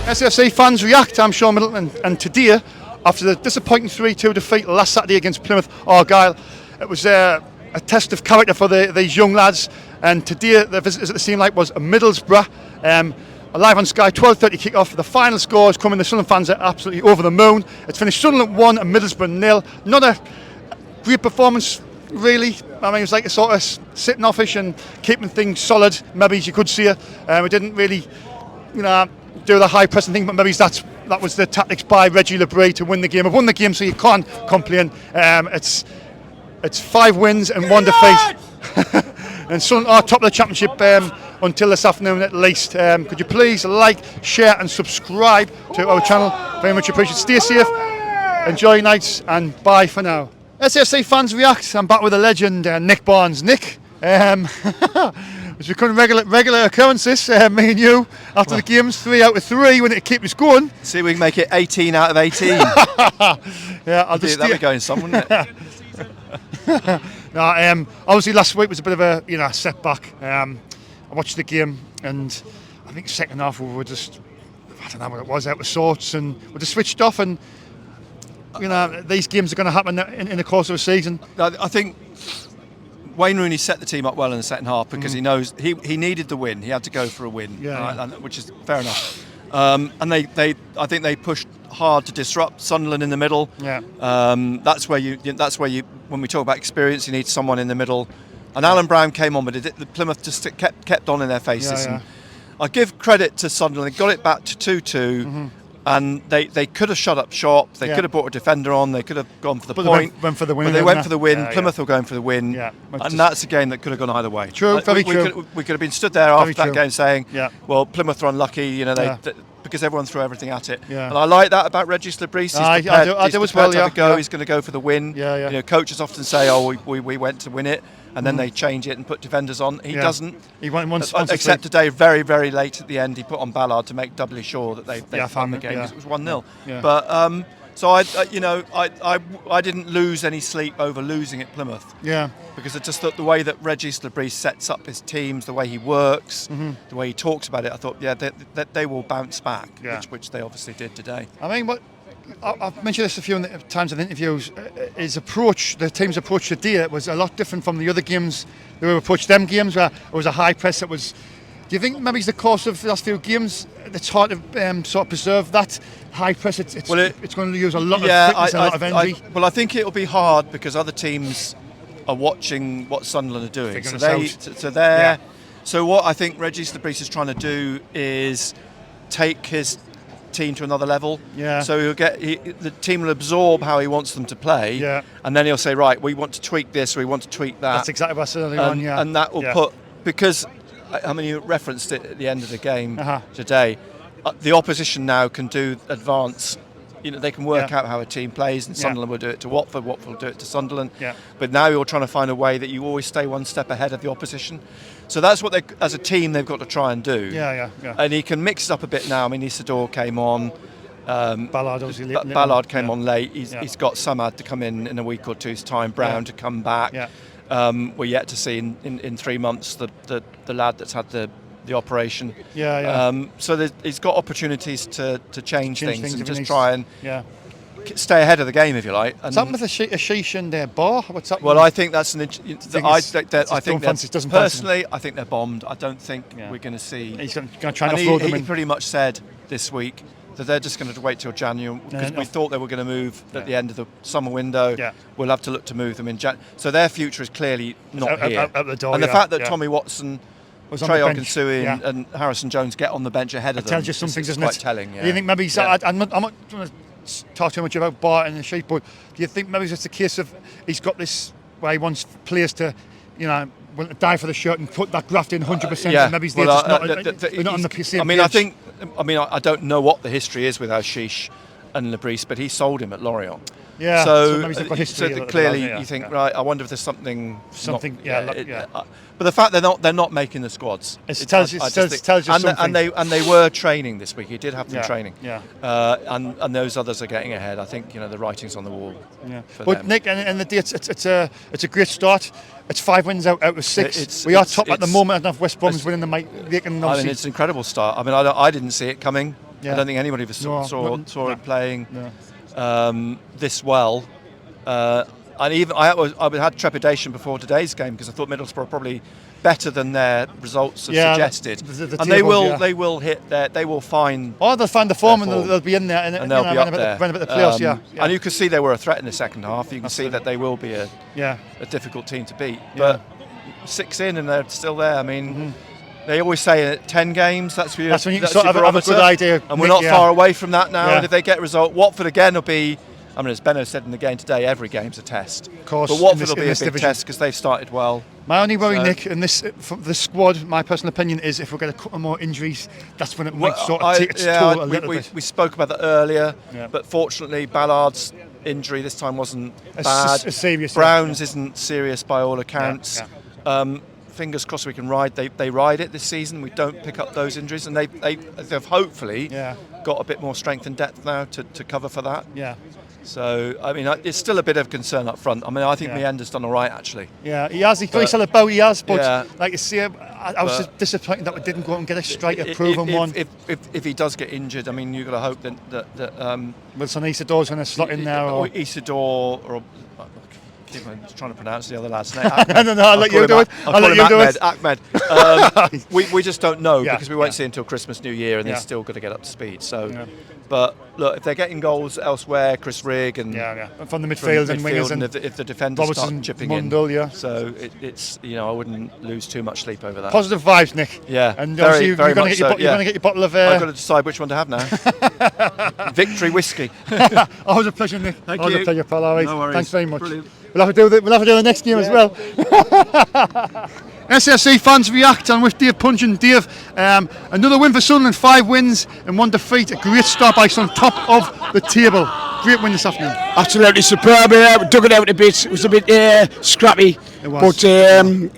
SFC fans react. I'm Shaun Middleton, and today, after the disappointing 3-2 defeat last Saturday against Plymouth Argyle, it was a test of character for these young lads. And today, the visitors at the scene like was Middlesbrough. Live on Sky, 12:30 kick-off. The final score is coming. The Sunderland fans are absolutely over the moon. It's finished Sunderland 1 and Middlesbrough 0. Not a great performance, really. I mean, it was like a sort of sitting offish and keeping things solid. Maybe you could see it. We didn't really, do the high pressing thing, but maybe that was the tactics by Reggie Lebris to win the game. I've won the game, so you can't complain. It's 5 wins and 1 defeat. And Sunderland are top of the championship until this afternoon at least. Could you please like, share and subscribe to our channel? Very much appreciated. Stay safe, enjoy your nights, and bye for now. SFC fans react. I'm back with the legend, Nick Barnes. Nick, it's become regular occurrences, me and you, after the games, 3 out of 3, when it keep us going. See if we can make it 18 out of 18. Yeah, I'll just that'd be going some, wouldn't it? No, obviously last week was a bit of a setback. I watched the game, and I think second half we were just, I don't know what it was, out of sorts, and we just switched off. And these games are going to happen in the course of a season. I think Wayne Rooney set the team up well in the second half because he knows he needed the win. He had to go for a win, which is fair enough. And I think they pushed hard to disrupt Sunderland in the middle. Yeah. That's where you when we talk about experience, you need someone in the middle. And Alan Brown came on, but the Plymouth just kept on in their faces. Yeah. And I give credit to Sunderland. They got it back to 2-2. And they could have shut up shop. They could have brought a defender on. They could have gone for the point. Went for the win. But they went for the win. Plymouth were going for the win. Yeah. And that's a game that could have gone either way. True, very true. We could have been stood there after that game saying, well, Plymouth are unlucky, because everyone threw everything at it. Yeah. And I like that about Regis Lebris. I do as well, He's going to go for the win. Coaches often say, we went to win it. And then they change it and put defenders on. He doesn't. He wants except today, very, very late at the end, he put on Ballard to make doubly sure that they won the game because it was 1-0. Yeah. But so I didn't lose any sleep over losing at Plymouth. Yeah. Because I just thought the way that Regis Lebris sets up his teams, the way he works, the way he talks about it, I thought, they will bounce back, which they obviously did today. I mean, I've mentioned this a few times in the interviews. The team's approach today was a lot different from the other games. They were approached them games where it was a high press. Do you think maybe it's the course of the last few games it's hard to sort of preserve that high press? It's going to use a lot of fitness and a lot of energy. I think it'll be hard because other teams are watching what Sunderland are doing. So what I think Regis Lebris is trying to do is take his team to another level. Yeah. So the team will absorb how he wants them to play. Yeah. And then he'll say, right, we want to tweak this, or we want to tweak that. That's exactly what I said earlier on. Yeah. And that will because you referenced it at the end of the game today. The opposition now can do advance. They can work out how a team plays, and Sunderland will do it to Watford. Watford will do it to Sunderland. Yeah. But now you're trying to find a way that you always stay one step ahead of the opposition. So that's what as a team, they've got to try and do. Yeah. And he can mix it up a bit now. I mean, Isidore came on. Ballard obviously. Ballard came on late. He's got Samad to come in a week or two's time. Brown to come back. Yeah. We're yet to see in 3 months the lad that's had the operation. So he's got opportunities to change things and just try and stay ahead of the game, if you like. What's happened with Ashish and Bar? What's up? Well, I think that's I think they're bombed. I don't think we're going to see. He's going to try and offload them. He pretty much said this week that they're just going to wait till January because we thought they were going to move at the end of the summer window. Yeah. We'll have to look to move them in January. So their future is clearly not here. At the door, and the fact that Tommy Watson, Trey Ogunsui and Harrison Jones get on the bench ahead of them tells you something, doesn't it? Quite telling. Yeah. Do you think maybe I'm not going to talk too much about Bart and the sheep, but do you think maybe it's a case of he's got this where he wants players to, want to die for the shirt and put that graft in 100%? And maybe they're just not on the same page. I don't know what the history is with Ashish and Lebris, but he sold him at Lorient. Yeah. So maybe they've got history clearly, you think, right? I wonder if there's something. But the fact they're not making the squads. It tells you something. And they were training this week. He did have them training. Yeah. And those others are getting ahead. I think the writing's on the wall. Yeah. But them. Nick, and the day, it's a great start. It's 5 wins out of 6. We are top at the moment. I don't know if West Brom's winning the Making. It's an incredible start. I mean, I didn't see it coming. I don't think anybody saw him playing this well. And even I had trepidation before today's game because I thought Middlesbrough were probably better than their results have suggested. And they will hit their, they will find. Oh, they'll find the form and they'll be in there and they'll be up there. When about the playoffs, And you can see they were a threat in the second half. You can see that they will be a difficult team to beat. But 6 in and they're still there. I mean. They always say 10 games, that's when you sort of have a good idea. And we're not far away from that now. And if they get a result, Watford again will be, I mean, as Benno said in the game today, every game's a test. Of course. But Watford will be a big test because they've started well. My only worry, Nick, in this from the squad, my personal opinion is if we're going to cut more injuries, that's when it might sort of take its toll a little bit. We spoke about that earlier, but fortunately Ballard's injury this time wasn't bad. Serious. Brown's isn't serious by all accounts. Fingers crossed we can ride. They ride it this season. We don't pick up those injuries, and they've hopefully got a bit more strength and depth now to cover for that. Yeah. So I mean, it's still a bit of concern up front. I mean, I think Meander's done all right actually. Yeah, he has. He's still about. He has, but like you see, I was just disappointed that we didn't go out and get a striker, proven one. If he does get injured, I mean, you've got to hope that Wilson Isidor's going to slot in there, or Isidore, or I was trying to pronounce the other lad's name. No, I'll let you do it. I'll let you do it. Ahmed. We just don't know because we won't see until Christmas, New Year, and they're still going to get up to speed. So, but look, if they're getting goals elsewhere, Chris Rigg and from the midfield and wingers, and if the defenders Robertson, start chipping Mundell, in, so it's I wouldn't lose too much sleep over that. Positive vibes, Nick. Yeah, and very much so. You're going to get your bottle of. I've got to decide which one to have now. Victory whiskey. Always a pleasure, Nick. Thank Always you. a pleasure, pal. All right. No worries. Thanks very much. Brilliant. We'll have to do the next game as well. SFC fans react, and with Dave Punch and Dave, another win for Sunderland, 5 wins and 1 defeat. A great start by Sun, top of the table. Great win this afternoon. Absolutely superb. We dug it out a bit. It was a bit scrappy. It was. But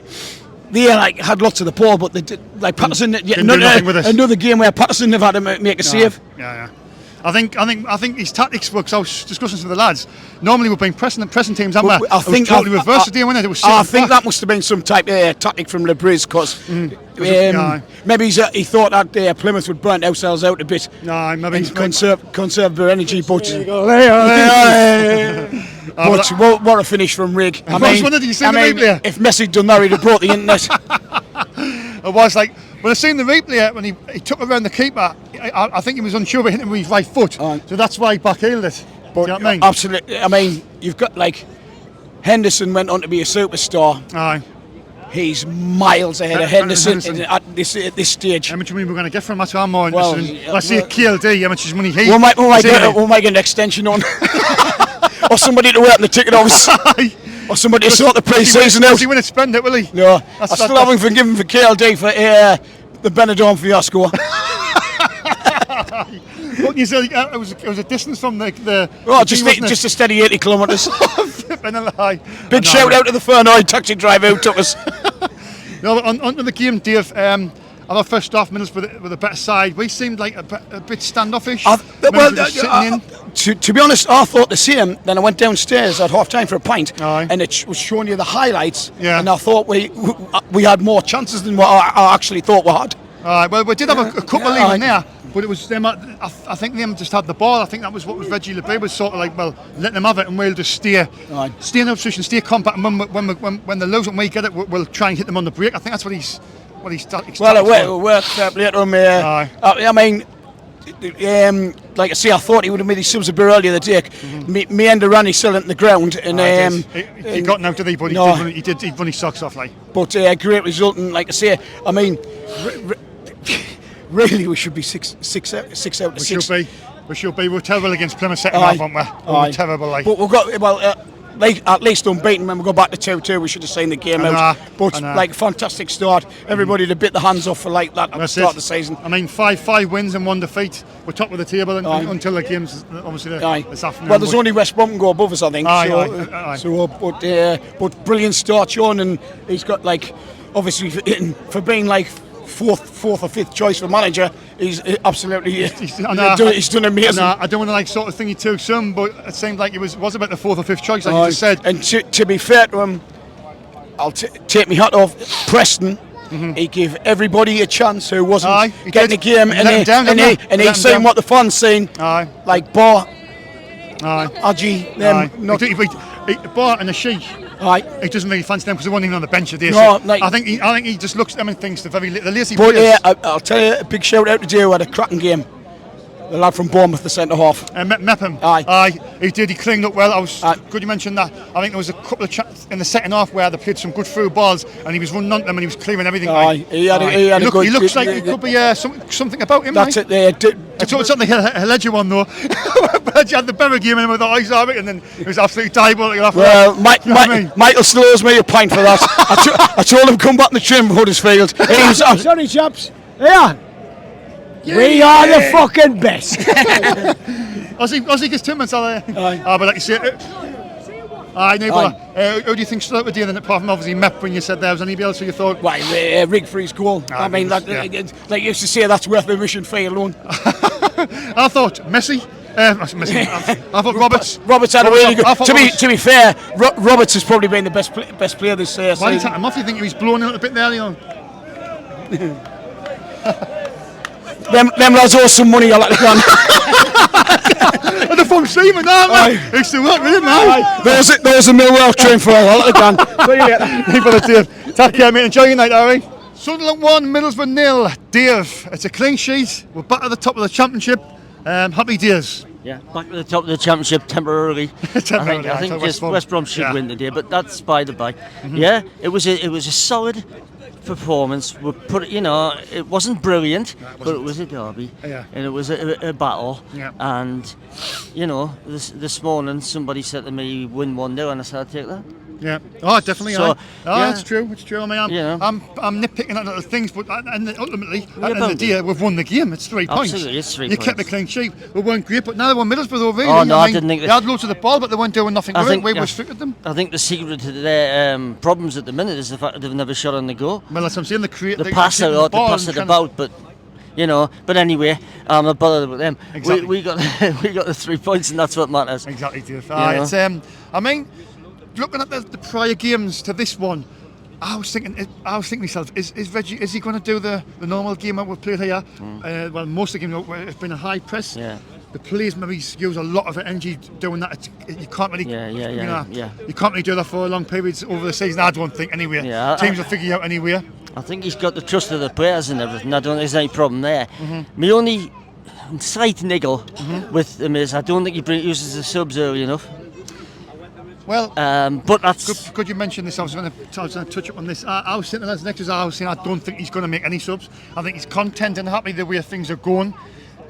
they had lots of the ball, but they did, Patterson. Another game where Patterson have had to make a save. Yeah. I think his tactics works. I was discussing with the lads. Normally we've been pressing teams, haven't we? I think totally reversed today, wasn't it? It was I think that must have been some type of tactic from Lebriz, because maybe he thought that Plymouth would burn ourselves out a bit. No, maybe and conserve their energy. But but what a finish from Rigg. I mean, if Messi had done that, he'd have brought the internet. It was like, when I seen the replay, when he took around the keeper, I think he was unsure of hitting him with his right foot. So that's why he backheeled it. But do you know what I mean? Absolutely. I mean, you've got Henderson went on to be a superstar. Aye. He's miles ahead of Henderson at this stage. How much money we're going to get from him? That's what I'm more interested in. Let's see a KLD, how much money he... We'll make an extension on. Or somebody to work in the ticket office. Or somebody to sort the pre-season out. He wouldn't spend it, will he? No. I still haven't forgiven for KLD for the Benidorm fiasco. What you said, it was a distance from the just a steady 80 kilometres. Big shout out to the Fernhoy taxi driver who took us. No, on to the game, Dave. I thought first half Middlesbrough with a better side. We seemed like a bit standoffish. To be honest, I thought the same. Then I went downstairs at half time for a pint, and it was showing you the highlights. Yeah. And I thought we had more chances than what I actually thought we had. Well, we did have a couple even there, but it was them. I think them just had the ball. I think that was what was Reggie LeBay was sort of like, well, let them have it, and we'll just stay in the position, stay compact, and when they lose it and we get it, we'll try and hit them on the break. I think that's what he's. Well, it worked later on. I mean, like I say, I thought he would have made his subs a bit earlier the day. Meander ran his still into the ground, and he got out to the but no. he run his socks off like. But great result, and like I say, I mean, really we should be six out of 6. We should be. We're terrible against Plymouth second half, aren't we? We're terrible, like. But we've got at least unbeaten. When we go back to 2-2, we should have seen the game out. But fantastic start. Everybody to bit the hands off for like that at the start of the season. I mean, 5 wins and 1 defeat. We're top of the table until the game's obviously this afternoon. Well, there's only West Brom can go above us, I think. But brilliant start, Shaun, and he's got obviously for being fourth or fifth choice for manager, he's absolutely he's done amazing. I don't want to sort of think he too soon, but it seemed like it was about the 4th or 5th choice, like you just said. And to be fair to him, I'll take my hat off. Preston, he gave everybody a chance who wasn't Aye, he getting did. the game, He let him down, didn't he? and He let he's him seen down. what the fans seen, Aye. like Bar, Aye. Adji, Aye. them, not, Bart and the Sheik, aye. he doesn't really fancy them because they weren't even on the bench today. No, So like- I think he just looks at them and thinks the lazy But players. I'll tell you, a big shout out to Joe who had a cracking game. The lad from Bournemouth, the centre half. Mepham. Aye. He did. He cleaned up well. Aye. Good you mentioned that. I think there was a couple of chats in the second half where they played some good through balls and he was running on them and he was clearing everything. Aye. He had a good. He looks like he could be something about him. That's like. it. There. It's something he led you on though. But you had the Boro game and with the eyes of it, and then it was absolutely diabolical. Well, That. Michael still owes me a pint for that. I told him come back in the trim, Huddersfield. He was, Sorry, chaps. Yeah. We are the fucking best. Aussie gets 2 minutes, are they? Aye. But like you say, aye, no, but who do you think stood out with you then, apart from obviously Mep when you said there? Was anybody else who you thought? Why, rig for his goal. I mean, like you used to say, that's worth the mission fee alone. I thought Messi. I thought Roberts. Roberts had a really good. I To be fair, Roberts has probably been the best player this Why did you season. take him off? You think he was blown out a bit there, you know? Them lads owe some money, I like to go. And the phone Seaman, aren't they? It's still work with him now. There's a Millwall train for all, I like to go. Leave it to Dave. Take care, mate. Enjoy your night, Harry. Sunderland 1, Middleton 0. Dave, it's a clean sheet. We're back at the top of the championship. Happy days. Yeah, back to the top of the championship temporarily. Temporarily, I think so just West Brom should win today, but that's by the by. Yeah, it was a solid performance. We put it wasn't brilliant, but it was a derby, and it was a battle. Yeah. And this morning somebody said to me, "Win 1-0," and I said, "I'll take that." Yeah. Oh, definitely. So, it's true. It's true. I mean, I'm nitpicking at little things, but ultimately, at the end of the day, we've won the game. It's 3 points. Absolutely, it's 3 You points. kept the clean sheet. We weren't great, but now they won Middlesbrough, really. Oh, no, I mean, didn't think they had loads of the ball, but they weren't doing nothing with it. We restricted them. I think the secret to their problems at the minute is the fact that they've never shot on the goal. Well, that's what I'm saying. The pass it out, the pass it about, but. But anyway, I'm not bothered with them. Exactly. We got the 3 points, and that's what matters. Exactly, Dave. It's, I mean, looking at the prior games to this one, I was thinking myself, is Reggie, is he going to do the normal game that we've played here? Well, most of the game it's been a high press. Yeah. The players maybe use a lot of energy doing that. You can't really, you can't really do that for long periods over the season. I don't think anyway. Yeah, Teams will figure you out anyway. I think he's got the trust of the players and everything. I don't think there's any problem there. My only slight niggle with him is I don't think he uses the subs early enough. Well, but that's good you mentioned this. I was going to touch up on this. I was sitting as next as I was saying, I don't think he's going to make any subs. I think he's content and happy the way things are going.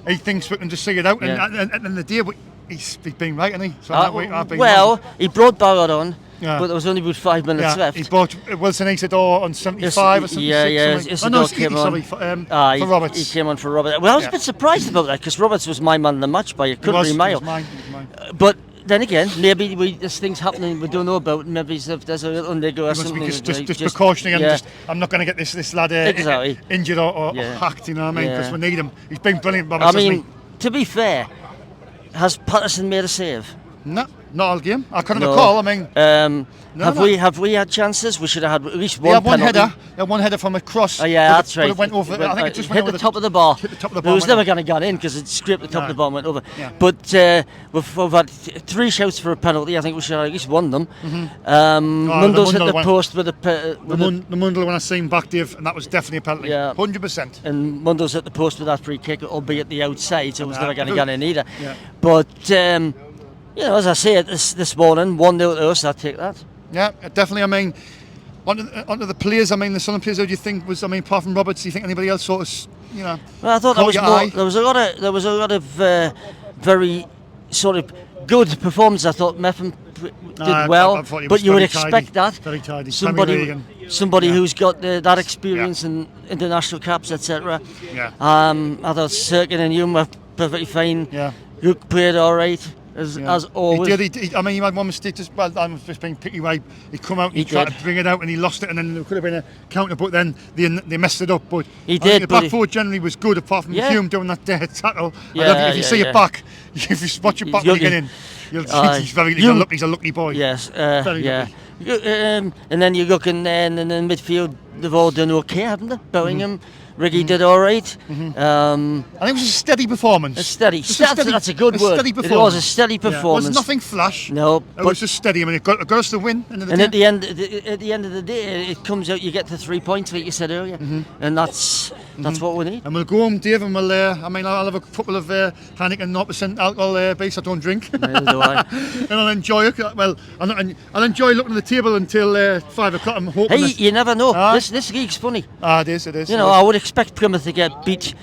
He thinks we can just see it out, and at the end of the day, he's been right, isn't he? So he brought Ballard on, but there was only about 5 minutes left. He bought Wilson Isidore on 75 or 76. Isidore came on. For Roberts. He came on for Roberts. Well, I was a bit surprised about that because Roberts was my man in the match by a country mile. It was mine. But then again, maybe there's things happening we don't know about. Maybe there's a little niggle or something. Just precautionary. I'm not going to get this lad injured or hacked. You know what I mean? Because we need him. He's been brilliant. Roberts, I mean, to be fair, has Patterson made a save? No, not all game. I couldn't recall. I mean, have we had chances? We should have had at least one. One penalty. header. Yeah, one header from a cross. Oh yeah, that's right. But it went over. I think it just went hit over the top of the bar. Hit the top of the bar. It was never going to get in because it scraped the top of the bar and went over. Yeah. But we've had 3 shouts for a penalty. I think we should have at least won them. Mundle's hit the post with the Mundle when I seen back, Dave, and that was definitely a penalty. Yeah, 100%. And Mundle's hit the post with that free kick, albeit the outside, so it was never going to get in either. Yeah. But as I say this morning, 1-0 to us. I'll take that. Yeah, definitely. I mean, onto the players. I mean, the Sunderland players. Who do you think was? I mean, apart from Roberts, do you think anybody else sort of? Well, I thought there was a lot of very sort of good performance. I thought Mepham did well, I thought he was but you would very expect tidy, that very tidy. somebody who's got that experience in international caps, etc. Yeah. I thought Sirkin and Hume were perfectly fine. Yeah. Luke played all right. As always. He did. I mean, he had one mistake. I'm just being picky. Right, he come out, he tried to bring it out, and he lost it. And then there could have been a counter, but then they messed it up. But he did. The back four generally was good, apart from Hume doing that tackle. Yeah, I don't think if you see it back, if you spot your back when you get in, he's a lucky boy. Yes, And then you look in there, and in the midfield, they've all done okay, haven't they? Bellingham, Riggy did all right. I think it was a steady performance. That's a good word. Steady performance. It was a steady performance. It was nothing flash. No, it was just steady. I mean, it got us the win. At the end of the day, it comes out. You get the 3 points, like you said earlier, and that's what we need. And we'll go home, Dave, and we'll. I'll have a couple of Heineken 0% alcohol base. I don't drink. Neither do I. And I'll enjoy it. Well, I'll enjoy looking at the table until 5 o'clock. I'm hoping. Hey, you never know. This league's funny. It is. You know, I would expect Plymouth to get beat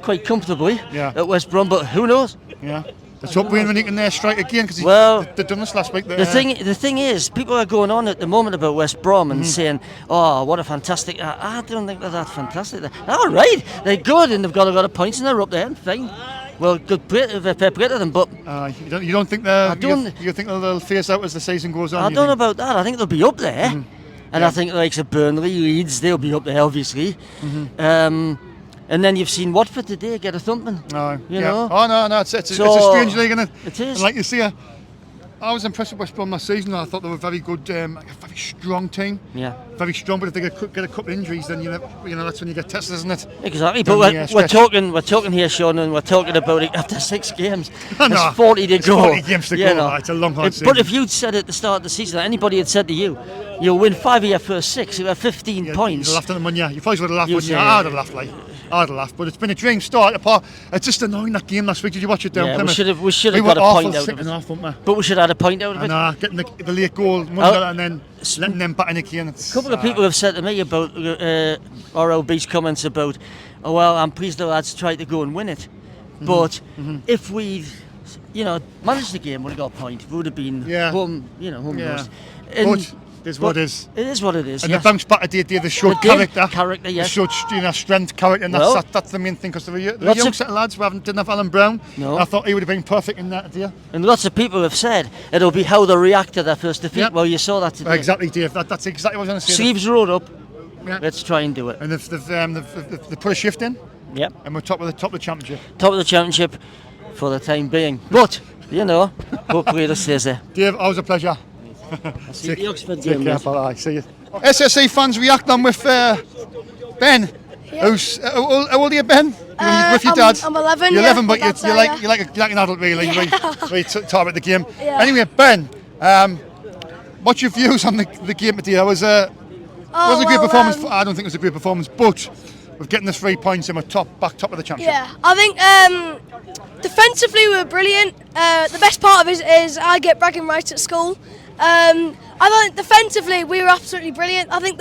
quite comfortably at West Brom, but who knows? Yeah. Let's hope Wayne can strike again, because they've done this last week. The thing is, people are going on at the moment about West Brom and saying, "Oh, what a fantastic!" I don't think they're that fantastic. They're all right. They're good, and they've got a lot of points, and they're up there and fine. Well, good play to them, but you don't think you think they'll phase out as the season goes on? I don't know about that. I think they'll be up there, and I think the likes of Burnley, Leeds, they'll be up there, obviously. And then you've seen Watford today get a thumping. You know? Oh no, it's a strange league, isn't it? It is. And like you see, I was impressed with West Brom last season. I thought they were very good, a very strong team. Yeah. Very strong, but if they get a couple of injuries, then you know that's when you get tested, isn't it? Exactly. But we're talking here, Shaun, and we're talking about it after 6 games. There's 40 to go. 40 games to go. It's a long, hard season. But if you'd said at the start of the season, anybody had said to you, you'll win 5 of your first 6, you have 15 points. You'd have laughed at them, wouldn't you? You probably would have laughed, wouldn't you? I'd have laughed, but it's been a dream start. It's just annoying, that game last week. Did you watch it down Plymouth? We should have got a point out of it. But we should have had a point out of it. Getting the late goal, and then letting them back in again. A couple of people have said to me about RLB's comments about, oh well, I'm pleased the lads tried to go and win it, but if we, managed the game, would have got a point. Would have been home lost. It is what it is. It is what it is. And the bounce back today, they showed character. Yes. They showed strength, character, and that's the main thing. Because the young set of lads didn't have Alan Brown. No. I thought he would have been perfect in that day. And lots of people have said it'll be how they react to their first defeat. Yep. Well, you saw that today. Exactly, Dave. That's exactly what I was going to say. Sleeves rolled up. Yeah. Let's try and do it. And they've put a shift in. Yep. And we're top of the championship. Top of the championship for the time being. But hopefully it stays there. Dave, always a pleasure. I'll see the Oxford game. I see you. SSC fans react on with Ben. Yeah. How old are you, Ben? With your dad? I'm 11. You're 11, but you're like an adult, really. Yeah. We talk about the game. Yeah. Anyway, Ben, what's your views on the game today? It was a great performance. I don't think it was a great performance, but we're getting the 3 points and we're back top of the championship. Yeah, I think defensively we were brilliant. The best part of it is I get bragging rights at school. I thought defensively we were absolutely brilliant. I think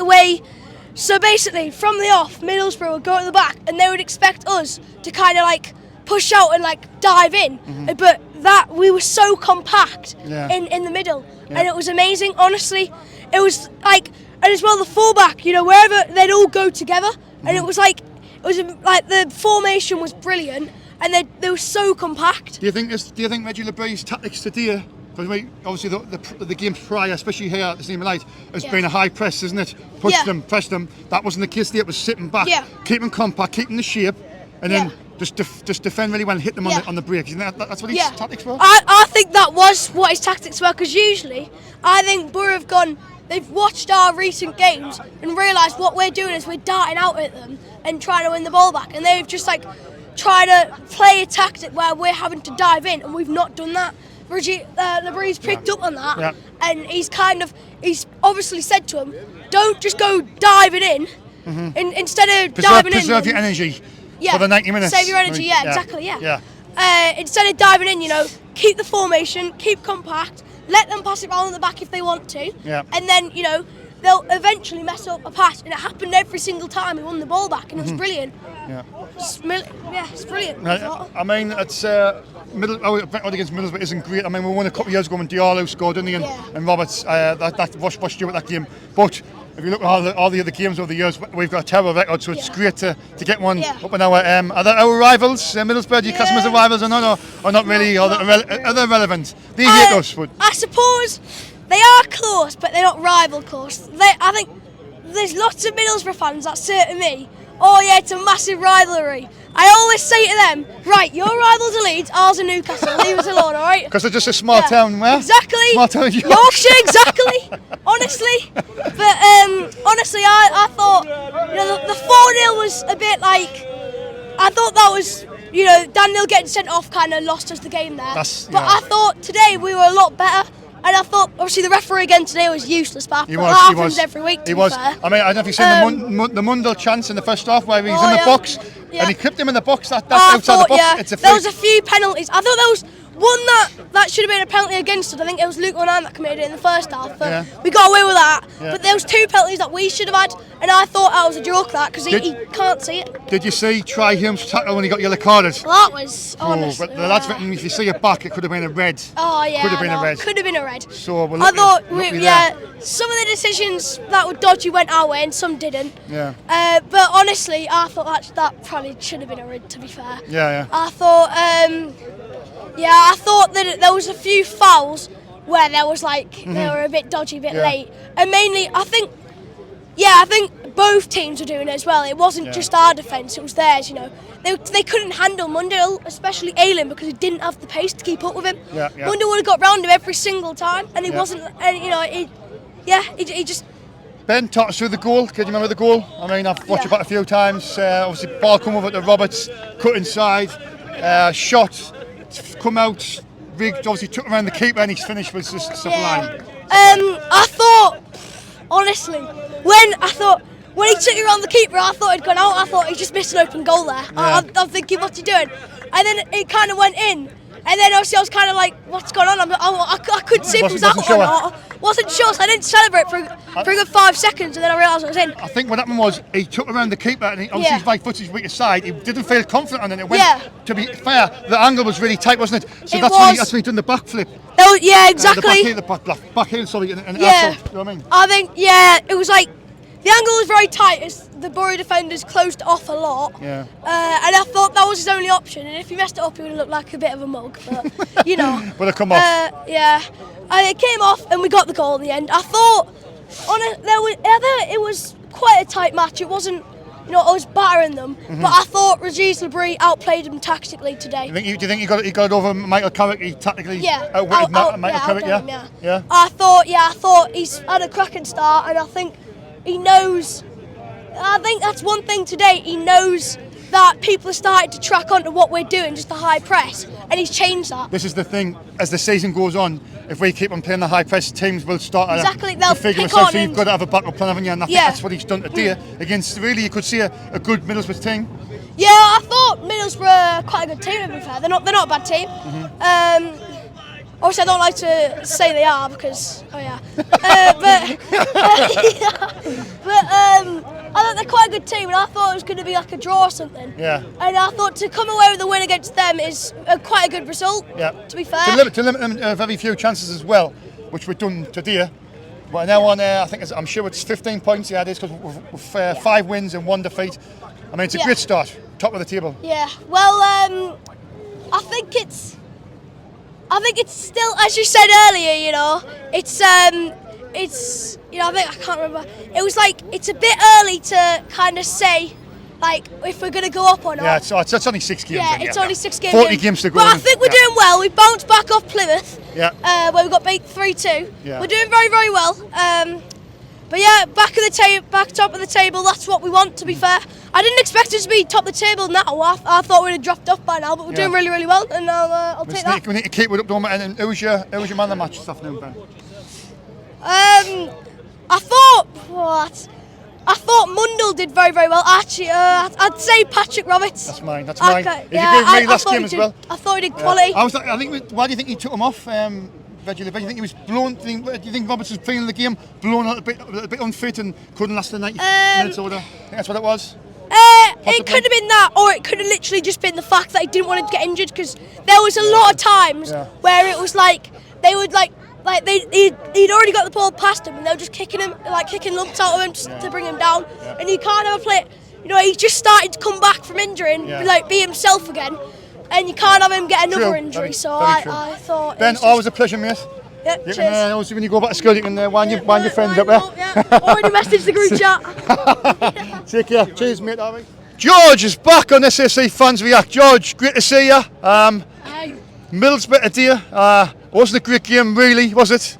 so basically from the off, Middlesbrough would go at the back and they would expect us to kind of like push out and like dive in, but we were so compact in the middle, and it was amazing. Honestly, it was like, and as well the fullback, wherever they'd all go together, and it was like the formation was brilliant, and they were so compact. Do you think Reggie LeBray's tactics today? Because obviously the games prior, especially here at the Cinema Light, has been a high press, isn't it? Push them, press them. That wasn't the case there. It was sitting back, keeping compact, keeping the shape, and then just defend really well and hit them on the break. Isn't that's what his tactics were? I think that was what his tactics were, because usually I think Boro have they've watched our recent games and realised what we're doing is we're darting out at them and trying to win the ball back, and they've just like tried to play a tactic where we're having to dive in, and we've not done that. Reggie LeBray's picked up on that, and he's obviously said to him, don't just go diving in, and instead of diving in, preserve your energy for the 90 minutes. Save your energy, exactly. Instead of diving in, keep the formation, keep compact, let them pass it around on the back if they want to, and then they'll eventually mess up a pass, and it happened every single time we won the ball back, and it was brilliant. It's brilliant. I mean, it's Brentford against Middlesbrough isn't great. I mean, we won a couple of years ago when Diallo scored, didn't he? And Roberts, that washed you at that game. But if you look at all the other games over the years, we've got a terrible record, so it's great to get one up in our our rivals. Middlesbrough, do you class them as the rivals or not? Or not really? Are they relevant? They hate us. But I suppose they are close, but they're not rival close. I think there's lots of Middlesbrough fans that say to me, Oh yeah, it's a massive rivalry. I always say to them, right, your rivals are Leeds, ours are Newcastle. Leave us alone, all right? Because they're just a small town, where? Exactly. Small town Yorkshire, exactly. Honestly, but honestly, I thought the 4-0 was a bit like. I thought that was Daniel getting sent off kind of lost us the game there. I thought today we were a lot better. And I thought, obviously, the referee again today was useless, but that happens every week. He was. Fair. I mean, I don't know if you've seen the Mundell chance in the first half where he's in the box and he clipped him in the box. That's outside the box. Yeah, it's a there was a few penalties. I thought there was one that should have been a penalty against us. I think it was Luke Onan that committed it in the first half. But we got away with that. Yeah. But there was 2 penalties that we should have had, and I thought that was a joke because he can't see it. Did you see Try Hume's tackle when he got yellow carded? Well, that was honestly. But the lads, if you see it back, it could have been a red. Oh yeah, could have been a red. Could have been a red. So I thought, some of the decisions that were dodgy went our way and some didn't. Yeah. But honestly, I thought that probably should have been a red. To be fair. Yeah. I thought. I thought that there was a few fouls where there was they were a bit dodgy, a bit late, and mainly I think both teams were doing it as well. It wasn't just our defence; it was theirs. They couldn't handle Mundell, especially Ayling, because he didn't have the pace to keep up with him. Mundell would have got round him every single time, and he wasn't. And he just. Ben, talk us through the goal. Can you remember the goal? I mean, I've watched it back a few times. Obviously, ball come over to Roberts, cut inside, shot, come out, rigged. Obviously, took around the keeper, and his finish was just sublime. I thought, honestly, when he took it around the keeper, I thought he'd gone out. I thought he just missed an open goal there. I'm thinking, what's he doing? And then it kind of went in. And then obviously I was kind of like, what's going on? I couldn't see if it was out or not. Wasn't sure, so I didn't celebrate for a good 5 seconds, and then I realised it was in. I think what happened was he took around the keeper, and obviously his right foot is weaker side. He didn't feel confident, and then it went. To be fair, the angle was really tight, wasn't it? So that's when he done the backflip. Oh yeah, exactly. The back heel, sorry, and yeah. You know what I mean? I think it was like the angle was very tight as the Boro defenders closed off a lot. Yeah. And I thought that was his only option, and if he messed it up, he would have looked like a bit of a mug. But Would have come off. Yeah. And it came off, and we got the goal in the end. I thought it was quite a tight match. It wasn't. I was battering them, but I thought Regis Labrie outplayed him tactically today. Do you think he got over Michael Carrick? He tactically outwitted Michael Carrick, yeah? I thought he's had a cracking start, and I think he knows. I think that's one thing today. He knows that people are starting to track onto what we're doing, just the high press, and he's changed that. This is the thing. As the season goes on, if we keep on playing the high press, teams will start they'll figure it out. So you've got to have a backup plan, haven't you? And I think that's what he's done today against. Really, you could see a good Middlesbrough team. Yeah, I thought Middlesbrough were quite a good team. To be fair, they're not a bad team. Obviously, I don't like to say they are because, I thought they're quite a good team, and I thought it was going to be like a draw or something. Yeah. And I thought to come away with a win against them is quite a good result. Yeah. To be fair. To limit them very few chances as well, which we've done today. But now on, I'm sure it's 15 points. Yeah, it is because with 5 wins and 1 defeat. I mean, it's a great start, top of the table. Yeah. Well, I think it's still, as you said earlier, it's I can't remember. It was like it's a bit early to kind of say like if we're going to go up or not. Yeah, it's only 6 games. Yeah, it's only 6 games. 40 games to go. But I think we're doing well. We bounced back off Plymouth. Yeah. Where we got beat 3-2. Yeah. We're doing very, very well. But yeah, back top of the table. That's what we want. To be fair, I didn't expect us to be top of the table now. I thought we'd have dropped off by now, but we're doing really, really well, and I'll take that. We need to keep it up, don't we? And who's your man of the match this afternoon, Ben? I thought Mundell did very, very well. Actually, I'd say Patrick Roberts. That's mine. He did good last game as well. I thought he did quality. Why do you think he took him off? Reggie, do you think he was blown? Do you think Roberts was feeling the game, blown a bit unfit and couldn't last the 90 minutes or whatever? I think that's what it was. It could have been that, or it could have literally just been the fact that he didn't want to get injured, because there was a lot of times where it was like they would he'd already got the ball past him and they were just kicking lumps out of him just to bring him down. And you can't have a play. He just started to come back from injury and be himself again. And you can't have him get another injury. I thought. Ben, always a pleasure, mate. Yeah, You cheers. can, obviously when you go back to school, you can wind your friends up, yeah? Already messaged the group chat. Take care. Cheers, mate. Harvey. George is back on SSC Fans React. George, great to see you. Aye. Middlesbrough today. Wasn't a great game, really, was it?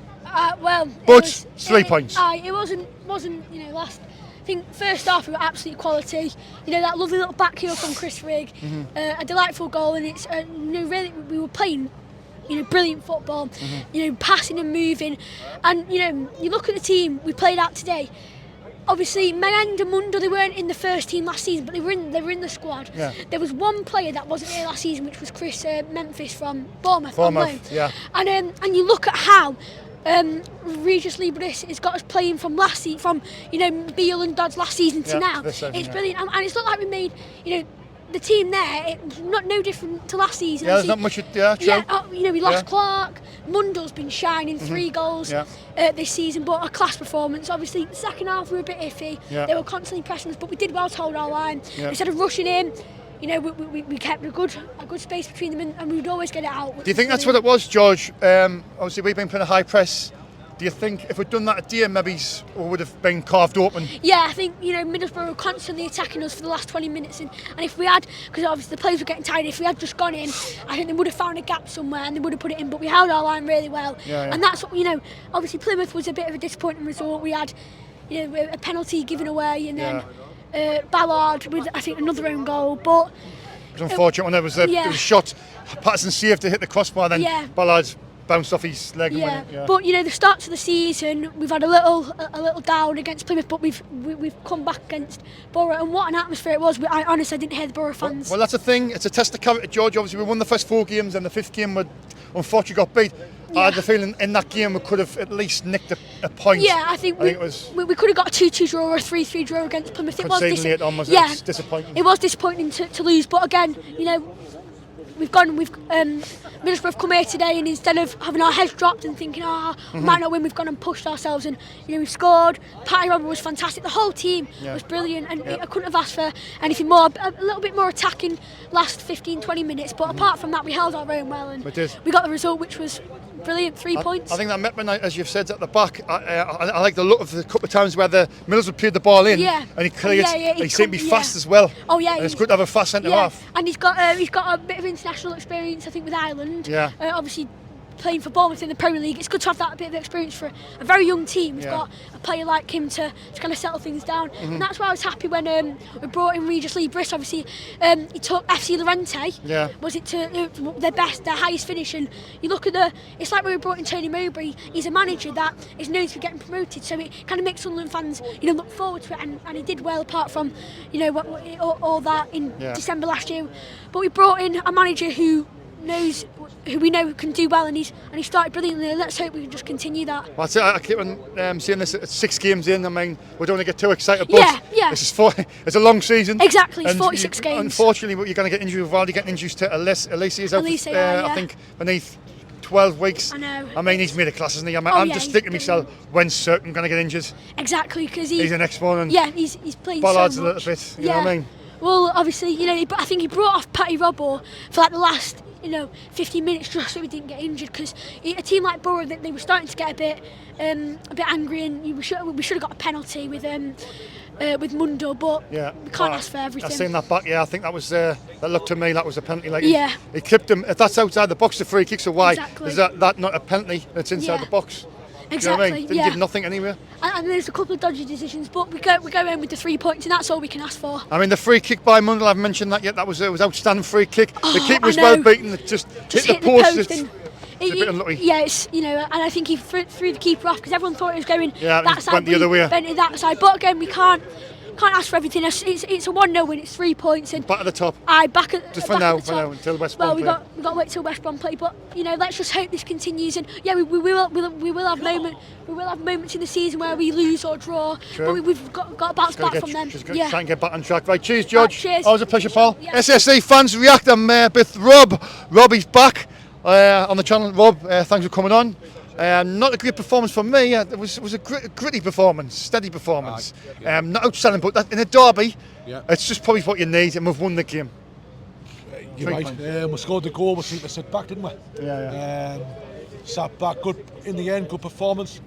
Well, But it was, 3 points. Aye, it wasn't last. I think first half we were absolute quality. That lovely little back heel from Chris Rigg, a delightful goal, and it's really we were playing. Brilliant football. Passing and moving, and you look at the team we played out today. Obviously, Menend and Mundo, they weren't in the first team last season, but they were in the squad. Yeah. There was one player that wasn't there last season, which was Chris Memphis from Bournemouth. Yeah. And you look at how Regis Libris has got us playing from last season, from Beale and Dodds last season to now. It's brilliant, and it's not like we made the team there. It's no different to last season. Yeah, there's not much. Yeah, true. Yeah, we lost Clark. Mundo's been shining, 3 goals this season, but a class performance. Obviously, the second half we were a bit iffy. Yeah. They were constantly pressing us, but we did well to hold our line. Yeah. Instead of rushing in, we kept a good space between them, and we would always get it out. Do you think that's what it was, George? Obviously, we've been playing a high press. Do you think if we'd done that today, maybe we would have been carved open? Yeah, I think Middlesbrough were constantly attacking us for the last 20 minutes, and if we had, because obviously the players were getting tired, if we had just gone in, I think they would have found a gap somewhere and they would have put it in. But we held our line really well, and that's what Obviously, Plymouth was a bit of a disappointing result. We had a penalty given away, and then Ballard with I think another own goal, but it was unfortunate when there was a shot. Patterson saved to hit the crossbar, then Ballard's bounced off his leg and went in. Yeah. But the start to the season, we've had a little down against Plymouth, but we've come back against Boro, and what an atmosphere it was. I honestly didn't hear the Boro fans. Well, that's the thing. It's a test of character, George. Obviously, we won the first 4 games, and the 5th game we unfortunately got beat. I had the feeling in that game we could have at least nicked a point. Yeah, I think it was. We could have got a 2-2 draw or a 3-3 draw against Plymouth. It was disappointing. It was disappointing to lose, but again, Middlesbrough have come here today, and instead of having our heads dropped and thinking, we might not win, we've gone and pushed ourselves, and we've scored. Patty Robert was fantastic. The whole team was brilliant, and I couldn't have asked for anything more. A little bit more attacking last 15-20 minutes, but apart from that, we held our own well, and we got the result, which was brilliant. 3 points. I think that Metman, as you've said, at the back. I like the look of the couple of times where the Middlesbrough played the ball in, and he cleared. He seemed to be fast as well. Oh yeah, and it's good to have a fast centre half. And he's got a bit of international experience, I think, with Ireland. Yeah. Obviously, playing for Bournemouth in the Premier League, it's good to have that bit of experience for a very young team. We've got a player like him to kind of settle things down, and that's why I was happy when we brought in Regis Libris. Obviously, he took FC Lorente. Was it to their highest finish? And you look at it's like when we brought in Tony Mowbray. He's a manager that is known for getting promoted, so it kind of makes Sunderland fans look forward to it, and he did well apart from all that in December last year. But we brought in a manager who we know can do well, and he started brilliantly. Let's hope we can just continue that. Well, I keep on saying this. It's 6 games in. I mean, we don't want to get too excited. But this is it's a long season. Exactly, it's 46 games. Unfortunately, you're going to get injured. We've already getting injuries to Alisia's out. I think beneath 12 weeks. I know. I mean, he's made a class, isn't he? I'm just thinking to myself, when's Certain going to get injured? Exactly, because he's an exponent. Yeah, he's played Ballard's so much. A little bit. You know what I mean? Well, obviously, I think he brought off Patty Robbo for like the last 15 minutes just so we didn't get injured, because a team like Boro, they were starting to get a bit angry, and we should have got a penalty with Mundo, but we can't ask for everything. I've seen that back. I think that was that looked to me that was a penalty. He clipped him. If that's outside the box, the free kicks are wide. Exactly. Is that not a penalty? That's inside the box. Exactly. You know what I mean? Didn't give nothing anywhere. And there's a couple of dodgy decisions, but we go in with the 3 points, and that's all we can ask for. I mean, the free kick by Mundell, I haven't mentioned that yet. It was outstanding free kick. The keeper was well beaten. It just hit the post. It's a bit unlucky. Yeah, and I think he threw the keeper off because everyone thought it was going that side. Went the other way. Bent it that side. But again, we can't ask for everything. It's a 1-0 win. It's 3 points. And back at the top. Back at just for now, until West Brom play. we got to wait till West Brom play. But let's just hope this continues. And we will have moments in the season where we lose or draw. True. But we've got to bounce back from them. Just try and get back on track. Right, cheers, George. Cheers. Always a pleasure, pal. SSC Fans React. I'm with Rob. Robbie's back on the channel. Rob, thanks for coming on. Not a great performance for me. It was a gritty performance, steady performance. Not outstanding, but in a derby, it's just probably what you need, and we've won the game. You're right. We scored the goal. We seemed to sit back, didn't we? sat back. Good in the end. Good performance.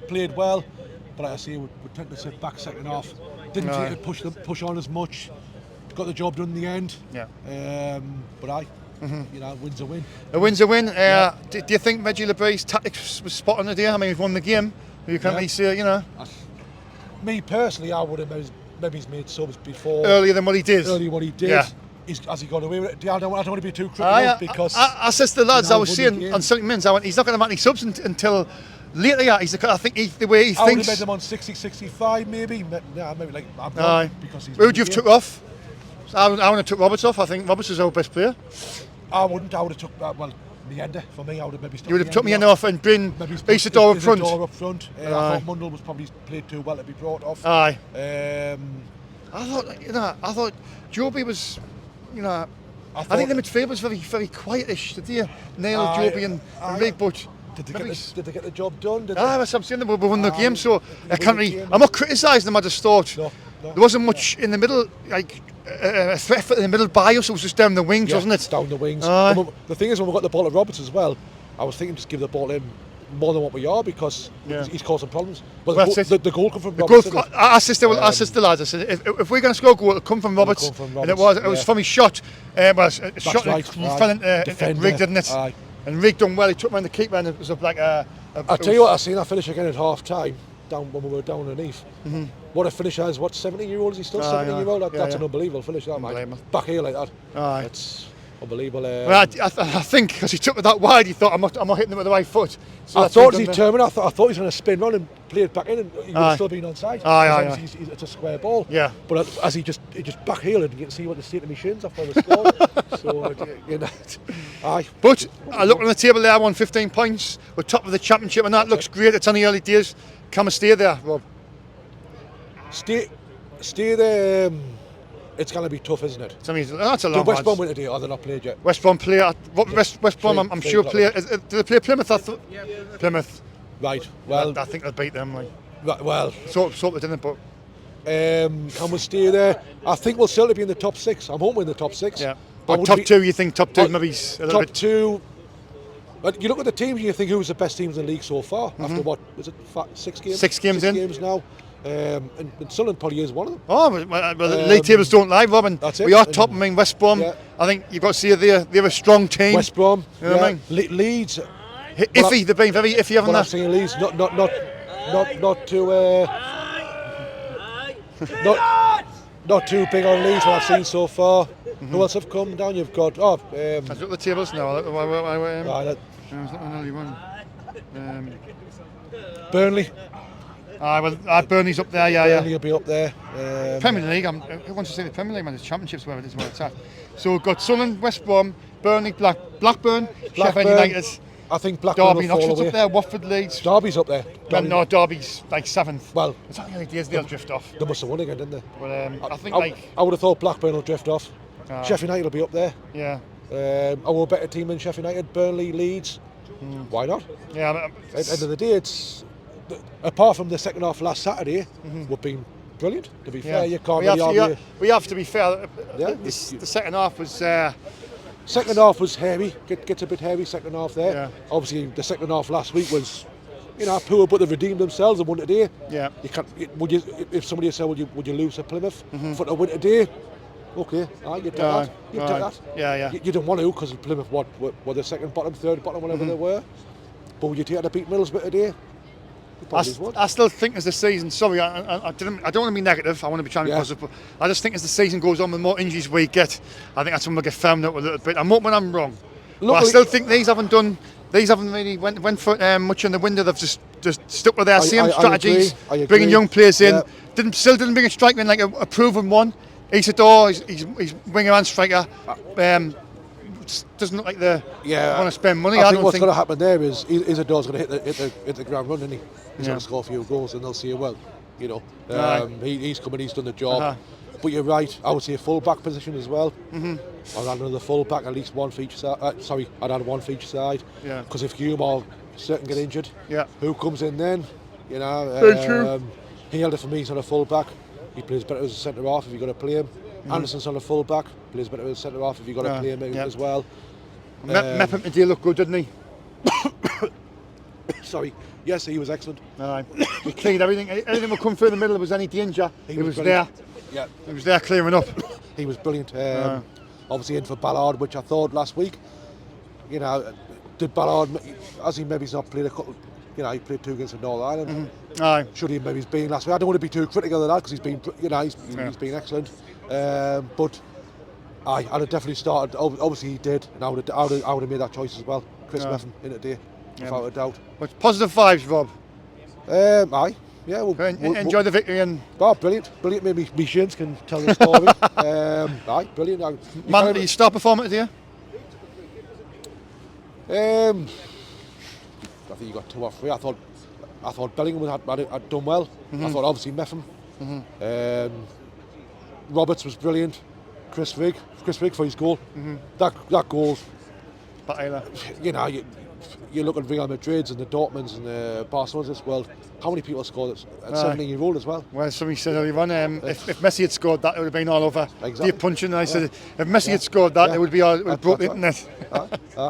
Played well, but like I say, we tend to sit back second half. Didn't take to push on as much. Got the job done in the end. Yeah. But win's a win. A win's a win. Do you think Reggie LeBray's tactics was spot on the day? I mean, he's won the game. You can't really see it, Me personally, I would have maybe he's made subs before. Earlier than what he did. Yeah. Has he got away with it? I don't want to be too critical because I said to the lads, I was saying on 70 minutes, I went, he's not going to make any subs until later. I think the way he I would thinks. have made them on 60, 65 maybe. Maybe like I'm Aye. wrong because he's. Who would you have took off? I would have took Roberts off. I think Roberts is our best player. I wouldn't. I would have took Meander. For me, I would have maybe. You would have took Meander off and been Isidore up front. I thought Mundell was probably played too well to be brought off. Aye. I thought Joby was, I think the midfield was very, very quietish today. Neil, Joby, and Rick, but. Did they get the job done? I'm saying we won the game, so I can't really. I'm not criticising them. I just thought there wasn't much in the middle, like a threat in the middle by us. It was just down the wings, wasn't it? Down the wings. The thing is, when we got the ball at Roberts as well, I was thinking just give the ball to him more than what we are because he's caused some problems. But the goal come from Roberts. I assist the lads. I said, if we're going to score a goal, it'll come from Roberts. And it was from his shot. Shot right. fell into Rig, didn't it? Aye. And Rig done well. He took around the keeper and it was like a. I'll tell you what, I seen that finish again at half time. Down when we were down underneath. What a finish as 17-year-old is he still? 17-year-old. That's an unbelievable finish. That man. Back here like that. It's unbelievable. Well, I think because he took it that wide, he thought I'm not hitting it with the right foot. So I thought he determined. I thought he was going to spin round and play it back in, and he would have still been onside. It's a square ball. Yeah. But as he just back heeled and you can see what the state of my shins after the score. So aye. But I look on the table there, I won 15 points. We're top of the championship, and that looks great. It's only early days. Can we stay there, Rob? Stay there. It's going to be tough, isn't it? That's a long. Did West Brom win today, or they're not played yet? West Brom play. West Brom, I'm sure play. Do they play Plymouth? Plymouth. Right. Well, I think they'll beat them. Right, well, sort of didn't, but. Can we stay there? I think we'll certainly be in the top 6. I'm hoping we're in the top 6. Yeah. But top 2, you think top 2 maybe a little bit? Top 2. But you look at the teams and you think who's the best teams in the league so far? After what was it? 6 games. 6 games in. 6 games now. And Sunderland probably is one of them. Oh, well, the league tables don't lie, Robin. We are top. I mean, West Brom. Yeah. I think you've got to see they're a strong team. West Brom. You know what I mean? Leeds. Iffy. They've been very iffy, haven't they? I'm saying Leeds not too big on Leeds. What I've seen so far. Who else have come down? You've got I look at the tables now. Burnley. Burnley's up there, Burnley will be up there. Premier League, I want to say the Premier League, man, it's Championships where it is, where it's at. So we've got Sunderland, West Brom, Burnley, Blackburn, Sheffield United. I think Blackburn Derby, Oxford's up there, Watford, Leeds. Derby's up there. No, Derby's like 7th. Well, it's only days they'll drift off. They must have won again, didn't they? But I think I would have thought Blackburn will drift off. Sheffield United will be up there. Yeah. Our better team than Sheffield United, Burnley, Leeds. Why not? Yeah. At the end of the day, it's apart from the second half last Saturday, we've been brilliant. To be fair, you can't really argue. We have to be fair. The second half was. Second half was hairy. Gets a bit hairy. Second half there. Yeah. Obviously, the second half last week was, poor, but they redeemed themselves and won today. Yeah. You can't. If somebody said, would you lose to Plymouth for the win today? Okay, you take that. You take that. Yeah. You didn't want to because Plymouth were the second bottom, third bottom, whatever they were. But would you take it to beat Middlesbrough today? I still think as the season. Sorry, I don't want to be negative. I want to be trying to be positive. But I just think as the season goes on, the more injuries we get, I think that's when we'll get firmed up a little bit. I'm hoping I'm wrong. But I still think these haven't really went for much in the window. They've just stuck with their same strategies, I agree. bringing young players in. Still didn't bring a striker in like a proven one. Isidore, he's winger and striker. Doesn't look like they want to spend money. I think what's going to happen there is Isidore's going to hit the ground running. He's going to score a few goals and they'll see well. He's come and he's done the job. But you're right. I would say a full back position as well. I'd add another full back, at least one for each side. I'd add one for each side. Because if Hume or certain get injured, who comes in then? Very true. Hilda for me is on a full back. He plays better as a centre half if you've got to play him. Anderson's on a full back, plays better as a centre half if you've got to play him as well. Mepham today looked good, didn't he? Sorry. Yes, he was excellent. He cleared everything. Anything would come through the middle, if there was any danger, he was there. Yeah. He was there clearing up. He was brilliant. Obviously in for Ballard, which I thought last week, you know, did Ballard, as he maybe's not played a couple, you know, he played 2 games for Northern Ireland. Should he maybe been last week? I don't want to be too critical of that because he's been, you know, he's been excellent. But I'd have definitely started. Obviously he did, and I would have made that choice as well. Chris Meffin in today, without a doubt. But positive vibes, Rob. Aye. Yeah, enjoy the victory and. Oh, brilliant! Maybe me shins can tell the story. Aye, brilliant. Man, did you start performing today? I think you got 2 or 3. I thought Bellingham had done well. I thought obviously Meffin. Roberts was brilliant. Chris Rigg for his goal. That goal. You know, you look at Real Madrid's and the Dortmunds and the Barcelona's this world. How many people scored at 17-year-old as well? Well, somebody said earlier on, if Messi had scored that, it would have been all over. Exactly. The punching. I said, if Messi had scored that, it would be all. It would have broke the internet.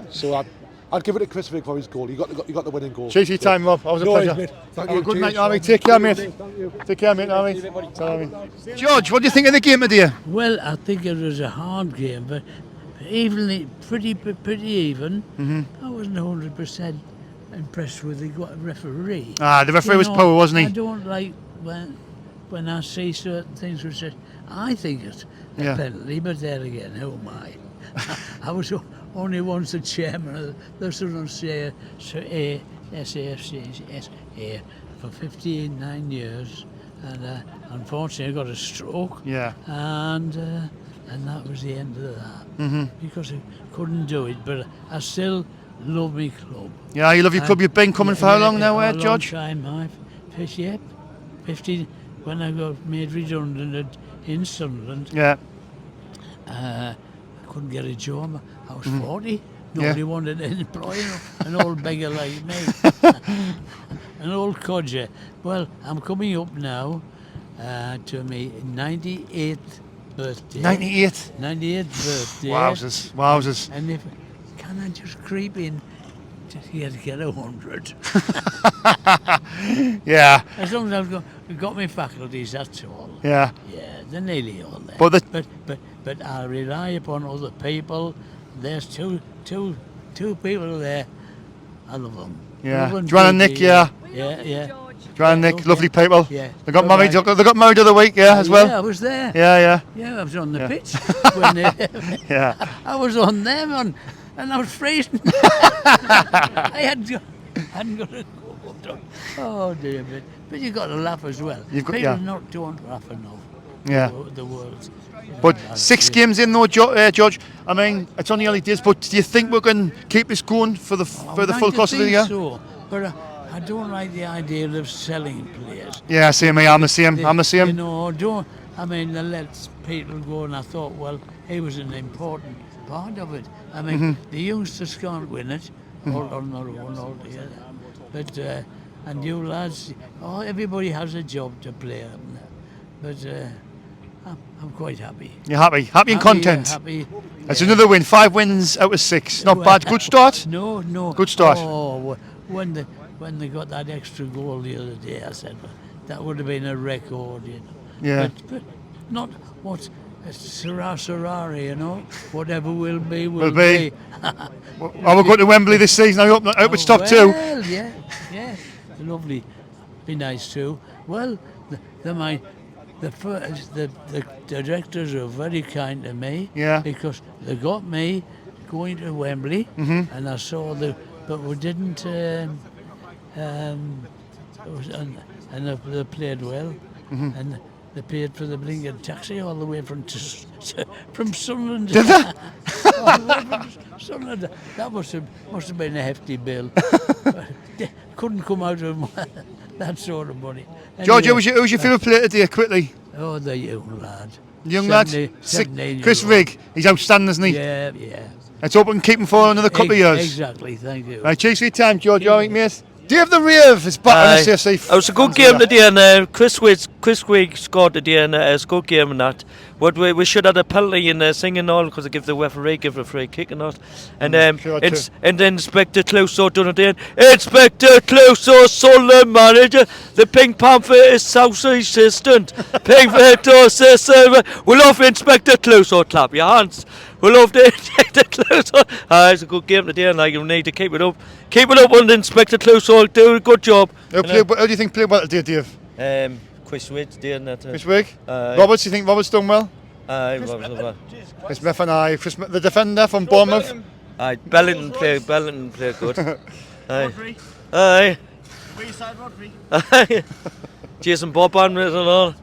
So I'd give it to Chris Rigg for his goal. He got the winning goal. Cheers for your time, Rob. Always a pleasure. Thank you. Good night, Army. Take care, mate. Take care, mate, Army. George, what do you think of the game today? Well, I think it was a hard game, but evenly, pretty even. I wasn't 100% impressed with the referee. The referee was poor, wasn't he? I don't like when I see certain things which I think it's a penalty, but there again, who am I? I was only once the chairman of the Sunderland SAFC for 59 years, and unfortunately I got a stroke. Yeah. And that was the end of that. Because I couldn't do it, but I still love my club. Yeah, you love your club. You've been coming for how long now, George? A long time. 50 when I got made redundant in Sunderland. Yeah. I couldn't get a job. I was 40. Nobody wanted to employ an old beggar like me. An old codger. Well, I'm coming up now to my 98th birthday. 98th birthday. Wowzers. And if can I just creep in to get 100? Yeah. As long as I've got my faculties, that's all. Yeah. Yeah, they're nearly all there. But I rely upon other people. There's two people there. I love them. Yeah. Joanne and Nick, yeah. Yeah. Joanne and Nick, lovely people. Yeah. They got married. They got married the other week, as well. Yeah, I was there. Yeah. Yeah, I was on the pitch. When Yeah. I was on them, and I was freezing. I hadn't got a coat. Oh dear, but you got to laugh as well. People don't laugh enough. Yeah. The world. But 6 games in though, George. I mean, it's only early days. But do you think we can keep this going for the full course of the year? So, but I don't like the idea of selling players. Yeah, same me. I'm the same. You know, I mean, they let people go, and I thought, well, he was an important part of it. I mean, the youngsters can't win it all on their own altogether. But and you lads, everybody has a job to play. But I'm quite happy. You're happy and content. Happy. It's another win. 5 wins out of 6. Not bad. Good start. No. Good start. Oh, when they got that extra goal the other day, I said that would have been a record, you know. Yeah. But not what Sarari, you know. Whatever will be. We're going to Wembley this season. I hope it's top 2. Well, yeah. Lovely. Be nice too. Well, the directors are very kind to me. Yeah. Because they got me going to Wembley, and I saw but we didn't. They played well, and they paid for the blinking taxi all the way from Sunderland. Did they? All the way from Sunderland. That must have been a hefty bill. Couldn't come out of that sort of money. Anyway, George, who's your favourite player today, quickly? Oh, the young lad. Young lad? 17 Chris Rigg. He's outstanding, isn't he? Yeah. Let's hope we can keep him for another couple of years. Exactly, thank you. Right, cheers for your time, George. All right, mate? Dave the Rave is back on the SAFC. It was a good game today, and Chris Wigg scored today, and it was a good game and that. But we should have had a penalty in singing all because they give the referee a free kick and that. And and then Inspector Clouseau done it then. Inspector Clouseau, Sunderland manager. The Pink Panther is South assistant. Pink Panther assistant. We love Inspector Clouseau. Clap your hands. We love the Inspector Clouseau. It's a good game today, and like you need to keep it up. Keep it up on the Inspector Clouseau. Do a good job. How do you think played well today, Dave? Chris Wigg doing that. Chris Wigg? Roberts, you think Roberts done well? Roberts done well. Chris Smith and the defender from Bournemouth. Bellington played good. Aye. Jason Bob on it and all.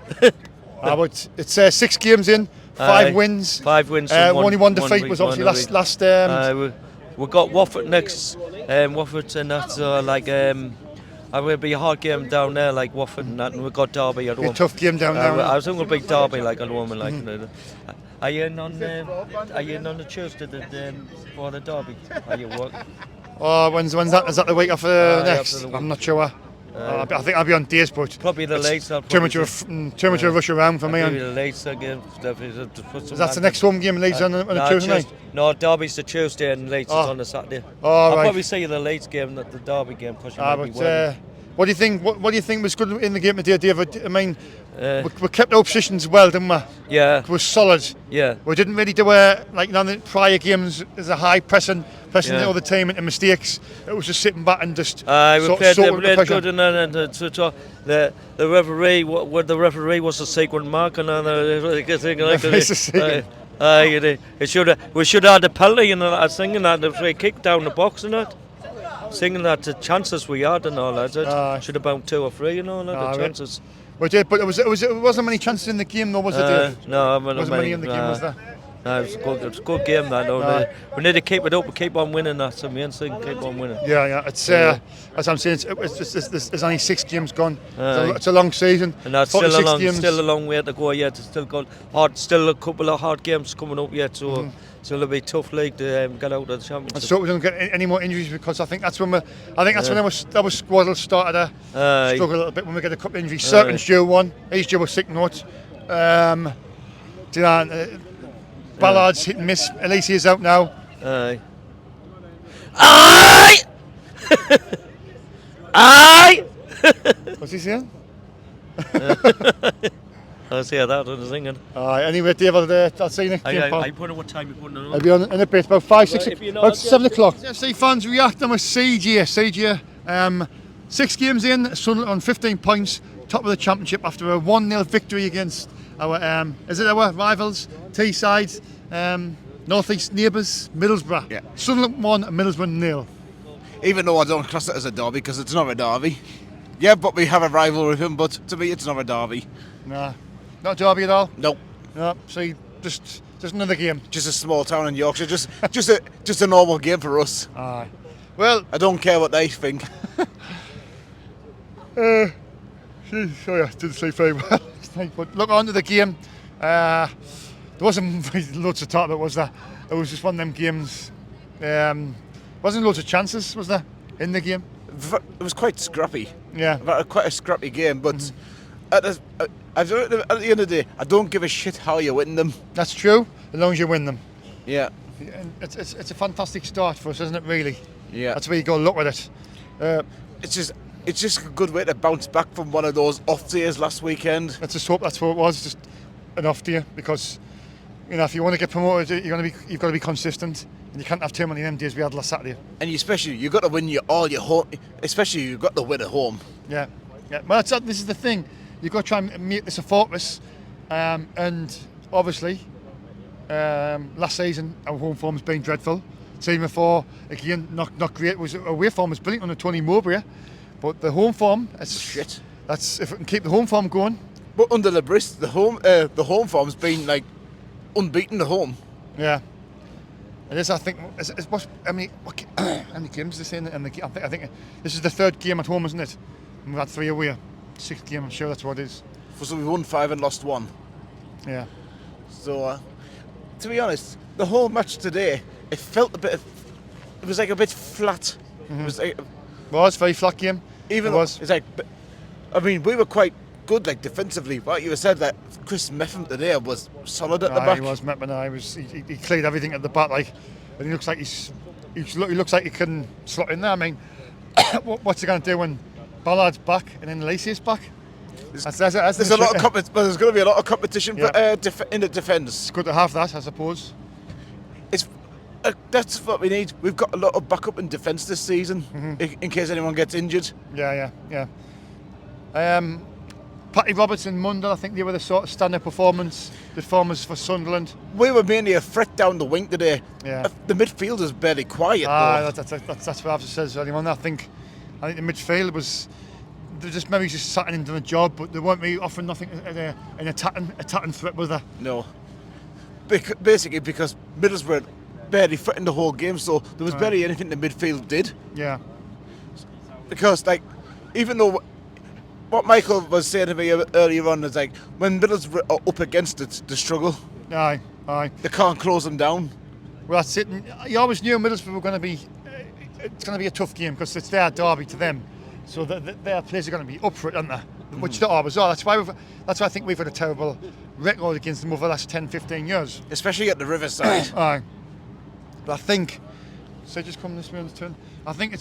But it's 6 games in, 5 wins. 5 wins. Only one defeat was obviously last. We got Watford next. Watford and that's it will be a hard game down there, like Watford and that, and we got Derby at home. A tough game down there. I think we'll beat Derby like at home and like. Are you in on the Tuesday for the Derby? Are you working? Oh, when's that? Is that the week after next? I'm not sure. I think I'll be on days, but probably the late. Too much of a rush around for me. Maybe the late game. Is that the next home game? Leeds on a Tuesday night? No, Derby's the Tuesday and Leeds is on the Saturday. I'll probably see the late game, not the Derby game, because you might be working. What do you think? What do you think was good in the game today, David? I mean, we kept our positions well, didn't we? Yeah. It was solid. Yeah. We didn't really do like none of the prior games. There's a high pressing the other team into mistakes. It was just sitting back and just. We played good, and the referee. What the referee was a second mark, and we should have had a penalty and I was thinking that the free kick down the box and that. Singing that the chances we had and all that, should have been 2 or 3, the chances. We did, but it wasn't many chances in the game, though, was it, Dave? No, wasn't many in the game, was there? No, it was a good game, that. We need to keep it up, we keep on winning, that's the main thing, keep on winning. Yeah, it's, as I'm saying, there's only 6 games gone. It's a long season. And that's still a long way to go yet. Still a couple of hard games coming up yet, so. So it'll be a tough league to get out of the championship. And so we don't get any more injuries, because I think that's when our squad will start to struggle a little bit when we get a couple of injuries. Certain due one. He's due a sick note. Ballard's hit and miss. Alicia's out now. Aye. Aye. What's he saying? I'll see how that was singing. Anyway, Dave, I'll see you next game. I put on what time you put on. I'll be on in a bit, about 5, 6, about 7 o'clock. FC fans reacting with CJ. 6 games in, Sunderland on 15 points, top of the championship after a 1-0 victory against our our rivals, Teesside, North East neighbours, Middlesbrough. Yeah. Sunderland 1, Middlesbrough 0. Even though I don't class it as a derby because it's not a derby. Yeah, but we have a rivalry with him, but to me it's not a derby. Nah. Not a derby at all? Nope. No, see, just another game. Just a small town in Yorkshire, just a normal game for us. Aye. Well, I don't care what they think. Sorry, I didn't say very well. But look, on to the game. There wasn't loads to talk about, was there? It was just one of them games. Wasn't loads of chances, was there, in the game? It was quite scrappy. Yeah. Quite a scrappy game, but at the end of the day, I don't give a shit how you win them. That's true, as long as you win them. Yeah. It's a fantastic start for us, isn't it, really? Yeah. That's where you go look at it. It's just a good way to bounce back from one of those off days last weekend. Let's just hope that's what it was, just an off day, because if you want to get promoted, you've got to be consistent, and you can't have too many of them days we had last Saturday. And you've got to win all your home, especially you've got to win at home. Yeah. Well, this is the thing. You've got to try and make this a fortress, and obviously, last season our home form's been dreadful. Season before, again, not great. Away form was brilliant under Tony Mowbray, but the home form, it's shit. That's if we can keep the home form going. But under Lebris, the home form's been like unbeaten at home. Yeah. It is. I think. How many games is this in? I think this is the 3rd game at home, isn't it? And we've had 3 away. 6th game, I'm sure that's what it is. So we won 5 and lost 1. Yeah. So, to be honest, the whole match today, it felt it was like a bit flat. Mm-hmm. It was like, Was very flat game. Even it was. It's like, I mean, we were quite good, like defensively. What you said that Chris Meffam today was solid at the back. He was. He cleared everything at the back, like, and he looks like he looks like he can slot in there. I mean, what's he going to do when Ballard's back and then Lacey's back? There's a lot of there's going to be a lot of competition for, in the defence. It's good to have that, I suppose. That's what we need. We've got a lot of backup in defence this season, in case anyone gets injured. Yeah. Paddy Robertson, Mundell, I think they were the sort of standard performers for Sunderland. We were mainly a threat down the wing today. Yeah. The midfield is barely quiet. That's what I've said earlier on. I think the midfield was. They just maybe just sat into the job, but they weren't really offering nothing an attacking threat, was there? No. Basically, because Middlesbrough barely threatened the whole game, so there was barely anything the midfield did. Yeah. Because, like, even though what Michael was saying to me earlier on is like when Middlesbrough are up against it, they struggle. Aye. They can't close them down. Well, that's it. You always knew Middlesbrough were going to be. It's going to be a tough game because it's their derby to them. So their players are going to be up for it, aren't they? Which they always are. That's why I think we've had a terrible record against them over the last 10, 15 years. Especially at the Riverside. Aye. But I think, so just come this way on the turn. I think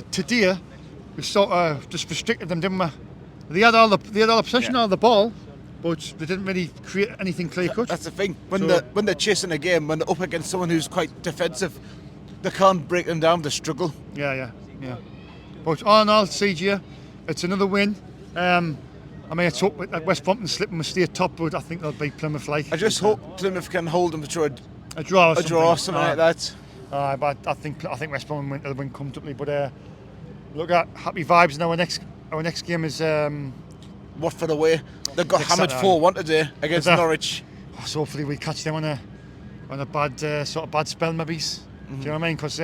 today we sort of just restricted them, didn't we? They had all the possession on the ball, but they didn't really create anything clear cut. That's the thing. When they're chasing a game, when they're up against someone who's quite defensive, they can't break them down. They struggle. Yeah. But all in all, CJ, it's another win. I mean, it's up at West Brompton slipping with stay top, but I think they'll beat Plymouth. I just hope Plymouth can hold them to a draw, something like that. But I think West Brom will win comfortably. But look at happy vibes. Now our next game is Watford away. They've got hammered 4-1 today against Norwich. So hopefully we catch them on a bad sort of bad spell, maybe. Do you know what I mean? Because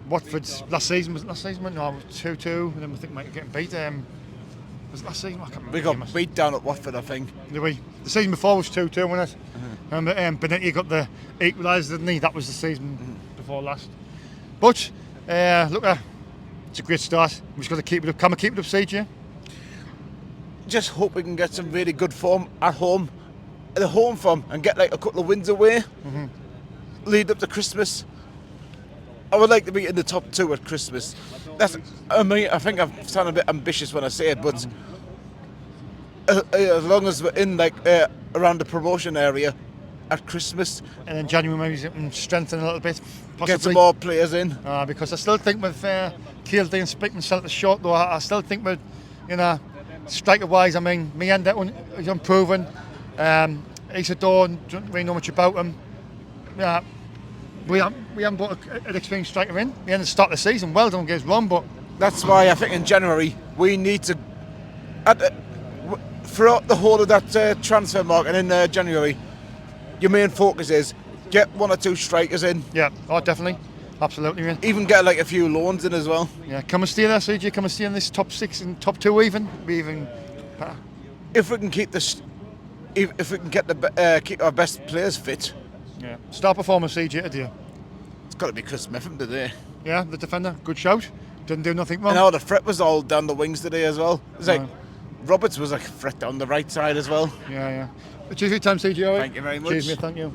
Watford's last season was 2-2, and then we think might getting beat. Was it last season? I can't remember. We got beat down at Watford, I think. Did we? The season before was 2-2, wasn't it? Remember, Benetti got the equaliser, didn't he? That was the season before last. But look, it's a great start. We've just got to keep it up. Can we keep it up, CJ? Just hope we can get some really good form at home, the home form, and get like a couple of wins away. Lead up to Christmas. I would like to be in the top 2 at Christmas. I think I sound a bit ambitious when I say it, but as long as we're in like around the promotion area at Christmas, and then January maybe strengthen a little bit, possibly. Get some more players in. Because I still think with Keelty and Spickman still at the short, though, I still think with striker wise, I mean, Meander is unproven. Isidore, don't really know much about him. Yeah. We haven't brought an experienced striker in. We had to start the season well, don't get us wrong, but that's why I think in January we need to, throughout the whole of that transfer market in January, your main focus is get 1 or 2 strikers in. Yeah, definitely, absolutely. Man. Even get like a few loans in as well. Yeah, come and stay there, CJ. Come and stay in this top 6 and top 2 even. If we can keep this, if we can get keep our best players fit. Yeah. Star performer, CJ, today. It's got to be Chris Meffam today. Yeah, the defender, good shout. Didn't do nothing wrong. And all the threat was all down the wings today as well. It's like Roberts was like a threat down the right side as well. Yeah. Cheers for your time, CJ. Thank you very much. Cheers, mate. Thank you.